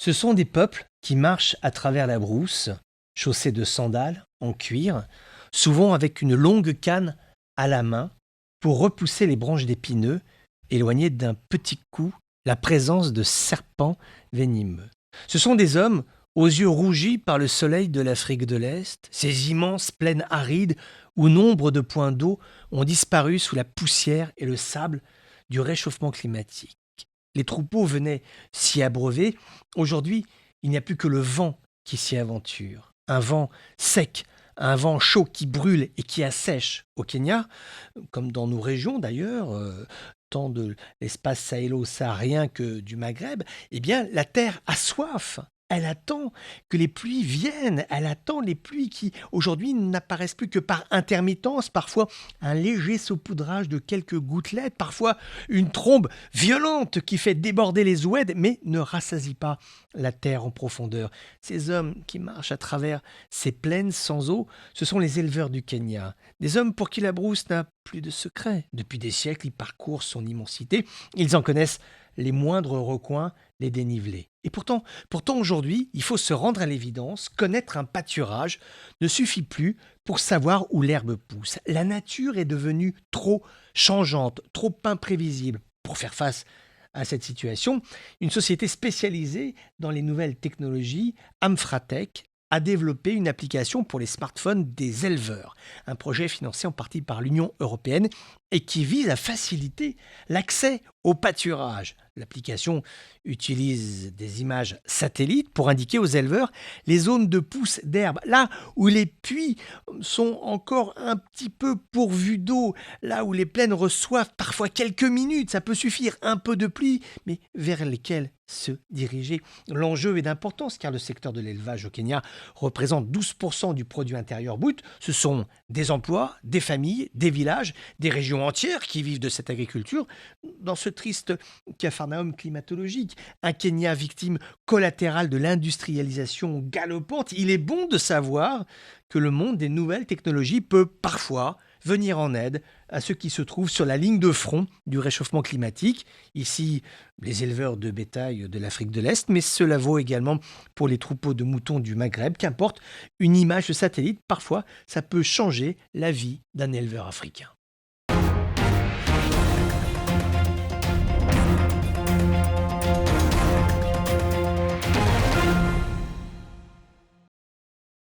Ce sont des peuples qui marchent à travers la brousse, chaussés de sandales en cuir, souvent avec une longue canne à la main pour repousser les branches d'épineux, éloignées d'un petit coup la présence de serpents venimeux. Ce sont des hommes aux yeux rougis par le soleil de l'Afrique de l'Est, ces immenses plaines arides où nombre de points d'eau ont disparu sous la poussière et le sable du réchauffement climatique. Les troupeaux venaient s'y abreuver. Aujourd'hui, il n'y a plus que le vent qui s'y aventure. Un vent sec, un vent chaud qui brûle et qui assèche au Kenya, comme dans nos régions d'ailleurs, tant de l'espace sahélo-saharien que du Maghreb. Eh bien, la terre a soif. Elle attend que les pluies viennent, elle attend les pluies qui, aujourd'hui, n'apparaissent plus que par intermittence, parfois un léger saupoudrage de quelques gouttelettes, parfois une trombe violente qui fait déborder les oueds, mais ne rassasie pas la terre en profondeur. Ces hommes qui marchent à travers ces plaines sans eau, ce sont les éleveurs du Kenya. Des hommes pour qui la brousse n'a plus de secret. Depuis des siècles, ils parcourent son immensité. Ils en connaissent les moindres recoins, les dénivelés. Et pourtant aujourd'hui, il faut se rendre à l'évidence, connaître un pâturage ne suffit plus pour savoir où l'herbe pousse. La nature est devenue trop changeante, trop imprévisible. Pour faire face à cette situation, une société spécialisée dans les nouvelles technologies, Amfratech, a développé une application pour les smartphones des éleveurs, un projet financé en partie par l'Union européenne et qui vise à faciliter l'accès au pâturage. L'application utilise des images satellites pour indiquer aux éleveurs les zones de pousse d'herbe, là où les puits sont encore un petit peu pourvus d'eau, là où les plaines reçoivent parfois quelques minutes, ça peut suffire, un peu de pluie, mais vers lesquelles se diriger. L'enjeu est d'importance car le secteur de l'élevage au Kenya représente 12% du produit intérieur brut. Ce sont des emplois, des familles, des villages, des régions entières qui vivent de cette agriculture dans ce triste capharnaüm climatologique. Un Kenya victime collatérale de l'industrialisation galopante. Il est bon de savoir que le monde des nouvelles technologies peut parfois venir en aide à ceux qui se trouvent sur la ligne de front du réchauffement climatique. Ici, les éleveurs de bétail de l'Afrique de l'Est, mais cela vaut également pour les troupeaux de moutons du Maghreb. Qu'importe, une image de satellite, parfois, ça peut changer la vie d'un éleveur africain.